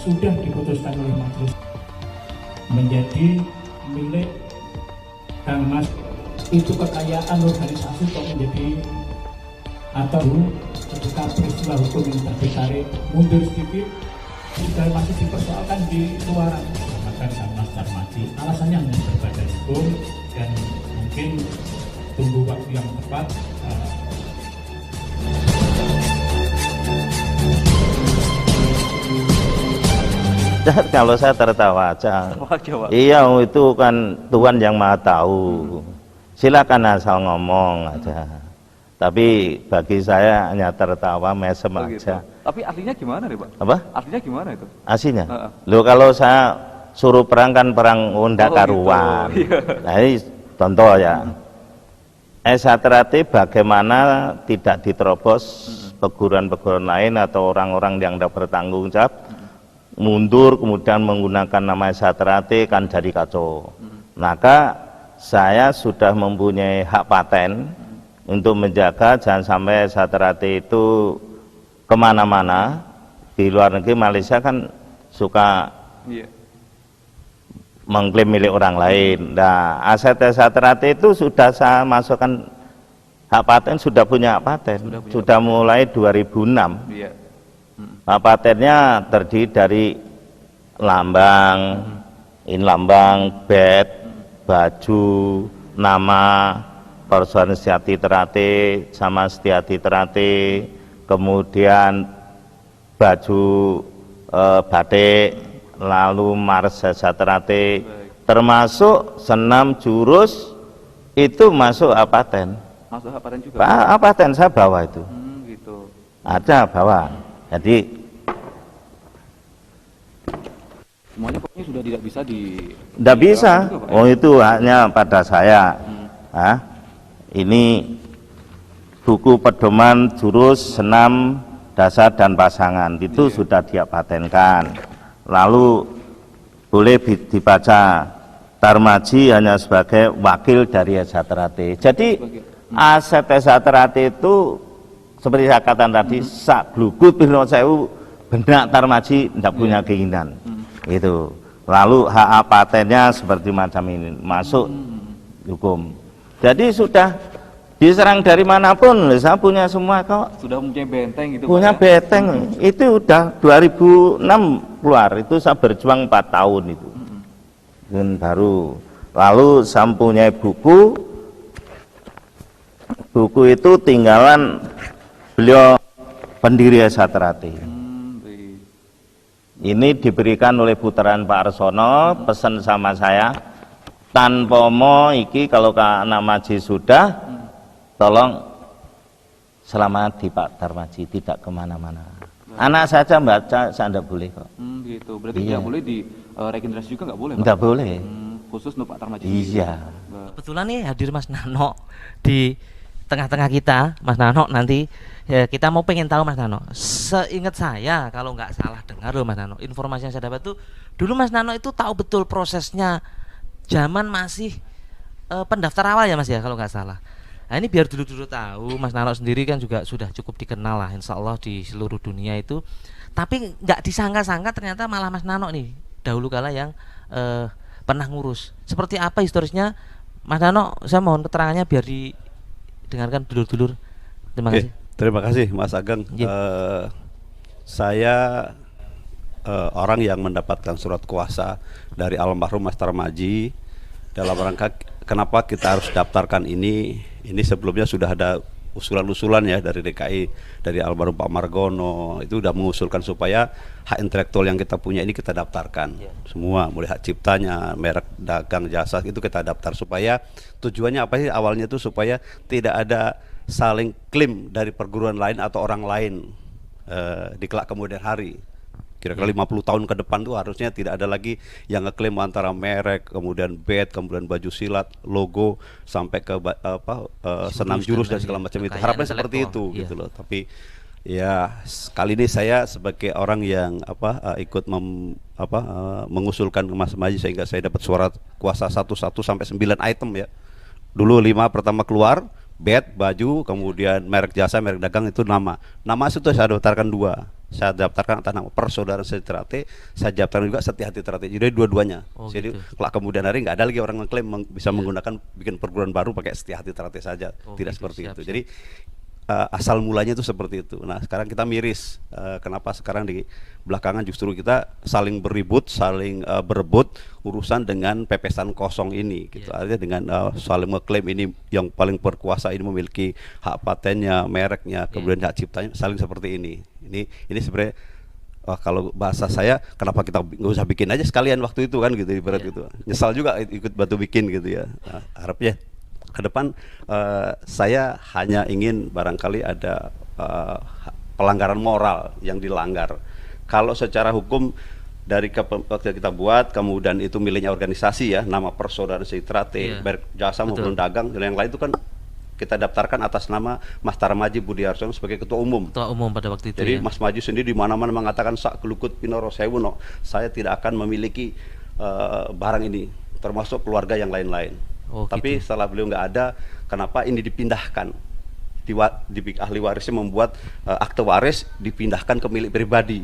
sudah diputuskan oleh majelis menjadi milik Kang Mas, itu kekayaan organisasi kok menjadi atau ketika peristiwa hukum yang ditarik mundur sedikit sudah masih dipersoalkan di luaran, maka Kang Mas Darmaji alasannya hanya berbadan hukum dan mungkin tunggu waktu yang tepat. Kalau saya tertawa aja. Iya, itu kan Tuhan yang Maha Tahu. Silakan asal ngomong aja. Tapi bagi saya hanya tertawa, mesem aja. Gitu. Tapi artinya gimana nih, Pak? Apa? Artinya gimana itu? Artinya? Loh, kalau saya suruh perang kan perang undak karuan. Gitu. Nah, ini contoh ya. Satrate bagaimana tidak diterobos peguruan-peguruan lain atau orang-orang yang tidak bertanggung jawab mundur kemudian menggunakan nama Satrate kan jadi kacau. Maka saya sudah mempunyai hak paten untuk menjaga jangan sampai Satrate itu kemana-mana. Di luar negeri Malaysia kan suka mengklaim milik orang lain. Nah, aset Satrate itu sudah saya masukkan hak paten, sudah punya hak paten, sudah mulai 2006. Hak patennya terdiri dari lambang, lambang, bed, baju, nama, Persoalan Setiati Terate sama Setiati Terate, kemudian baju batik, lalu Mars Satrate, termasuk senam jurus itu masuk hak paten. Masuk hak paten juga. Hak paten saya bawa itu. Gitu. Ada bawa. Jadi semuanya pokoknya sudah tidak bisa tidak bisa. Oh, itu hanya pada saya. Ini buku pedoman jurus senam dasar dan pasangan itu sudah dia patenkan. Lalu boleh dibaca Darmaji hanya sebagai wakil dari Satrate. Jadi aset Satrate itu seperti saya katakan tadi, sak glugut Pirno Sewu benak Darmaji tidak punya keinginan. Itu. Lalu hak patennya seperti macam ini masuk hukum. Jadi sudah diserang dari manapun, saya punya semua kok. Sudah mempunyai benteng itu. Punya benteng. Itu udah 2006 keluar. Itu saya berjuang 4 tahun itu. Dan baru. Lalu saya mempunyai buku. Buku itu tinggalan beliau pendiri Satrate. Ini diberikan oleh putaran Pak Arsono, pesan sama saya, tanpa mo iki kalau Kak Darmaji sudah, tolong selamat di Pak Darmaji, tidak kemana-mana. Anak saja baca, saya tidak boleh kok. Gitu, berarti tidak boleh di regenerasi juga nggak boleh, Pak? Tidak boleh. Khusus untuk Pak Darmaji. Iya. Kebetulan nih hadir Mas Nano di tengah-tengah kita, Mas Nano nanti. Ya, kita mau pengen tahu Mas Nano. Seingat saya kalau nggak salah dengar loh Mas Nano, informasi yang saya dapat tuh dulu Mas Nano itu tahu betul prosesnya zaman masih pendaftar awal ya Mas ya kalau nggak salah. Nah ini biar dulu tahu, Mas Nano sendiri kan juga sudah cukup dikenal lah Insya Allah di seluruh dunia itu. Tapi nggak disangka-sangka ternyata malah Mas Nano nih dahulu kala yang pernah ngurus. Seperti apa historisnya Mas Nano? Saya mohon keterangannya biar didengarkan dulur-dulur. Terima kasih. Terima kasih Mas Ageng. Saya orang yang mendapatkan surat kuasa dari almarhum Mas Darmaji dalam rangka kenapa kita harus daftarkan ini sebelumnya sudah ada usulan-usulan ya dari DKI, dari almarhum Pak Margono itu sudah mengusulkan supaya hak intelektual yang kita punya ini kita daftarkan semua, mulai hak ciptanya, merek dagang jasa itu kita daftar supaya tujuannya apa sih awalnya itu supaya tidak ada saling klaim dari perguruan lain atau orang lain di kelak kemudian hari. Kira-kira 50 tahun ke depan tuh harusnya tidak ada lagi yang ngeklaim antara merek, kemudian bed, kemudian baju silat, logo sampai ke senam jurus dan segala macam itu. Harapannya seperti itu gitu loh. Tapi ya kali ini saya sebagai orang yang ikut mengusulkan ke Mas Maji sehingga saya dapat surat kuasa 1 sampai 9 item ya. Dulu 5 pertama keluar, bed, baju, kemudian merek jasa, merek dagang itu nama. Nama itu saya daftarkan 2. Saya daftarkan atas nama Persaudaraan Sejahtera, saya daftarkan juga Setia-Hati Teratai. Jadi dua-duanya. Oh, Jadi gitu. kalau kemudian hari nggak ada lagi orang mengklaim bisa menggunakan bikin perguruan baru pakai Setia-Hati Teratai saja. Oh, Tidak gitu. seperti Siap, itu. siap. Jadi asal mulanya itu seperti itu. Nah, sekarang kita miris. Kenapa sekarang di belakangan justru kita saling beribut, saling berebut urusan dengan pepesan kosong ini, gitu. Yeah. Artinya dengan saling mengklaim ini yang paling berkuasa ini memiliki hak patennya, mereknya, kemudian hak ciptanya, saling seperti ini. Ini sebenarnya kalau bahasa saya, kenapa kita nggak usah bikin aja sekalian waktu itu kan, gitu, ibarat Yeah. gitu. Nyesal juga ikut bantu bikin gitu ya. Nah, harapnya ke depan saya hanya ingin barangkali ada pelanggaran moral yang dilanggar. Kalau secara hukum dari waktu kita buat, kemudian itu miliknya organisasi ya, nama Persaudaraan Sejahtera, Iya. merek jasa maupun Betul. dagang, dan yang lain itu kan kita daftarkan atas nama Mas Tarmaji Budiarsono sebagai ketua umum. Ketua umum pada waktu itu Jadi ya. Mas Maju sendiri di mana-mana mengatakan sak kelukut pinoro sewu no, saya tidak akan memiliki barang ini, termasuk keluarga yang lain-lain. Oh, Tapi gitu. setelah beliau nggak ada, kenapa ini dipindahkan? Ahli warisnya membuat akte waris dipindahkan ke milik pribadi.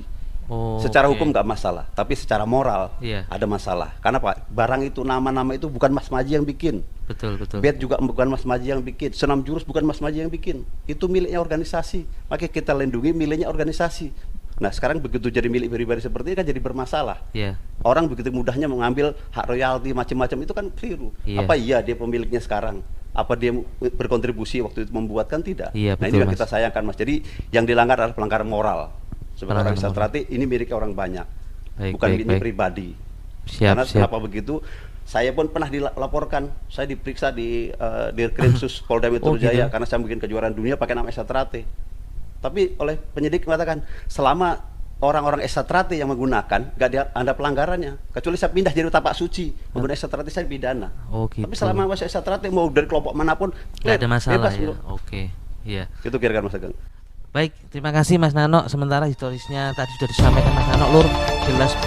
Oh, Secara oke. hukum nggak masalah, tapi secara moral Iya. ada masalah. Karena Pak, barang itu nama-nama itu bukan Mas Maji yang bikin. Betul, betul. Bed juga bukan Mas Maji yang bikin, senam jurus bukan Mas Maji yang bikin, itu miliknya organisasi, makanya kita lindungi miliknya organisasi. Nah sekarang begitu jadi milik pribadi seperti ini kan jadi bermasalah. Iya. Orang begitu mudahnya mengambil hak royalti macam-macam, itu kan keliru. Iya. Apa iya dia pemiliknya sekarang? Apa dia berkontribusi waktu itu membuat? Kan tidak. Iya, Nah betul, ini yang Mas. kita sayangkan Mas. Jadi yang dilanggar adalah pelanggaran moral. Sebenarnya Pelanggaran Sejahtera ini miliknya orang banyak, Baik, bukan baik, miliknya baik. pribadi. Siap, Karena siap. kenapa begitu? Saya pun pernah dilaporkan, saya diperiksa di Dirkrimsus Polda Metro Oh, Jaya gitu. karena saya bikin kejuaraan dunia pakai nama Sejahtera. Tapi oleh penyidik mengatakan selama orang-orang Sejahtera yang menggunakan nggak ada pelanggarannya, kecuali saya pindah jadi tapak suci menggunakan Sejahtera saya pidana. Oh, gitu. Tapi selama masih Sejahtera mau dari kelompok manapun Nggak ada masalah bebas, ya. bro. Oke. Iya. Itu kira-kira Mas Ageng. Baik, terima kasih Mas Nano. Sementara historisnya tadi sudah disampaikan Mas Nano, Lur. Jelas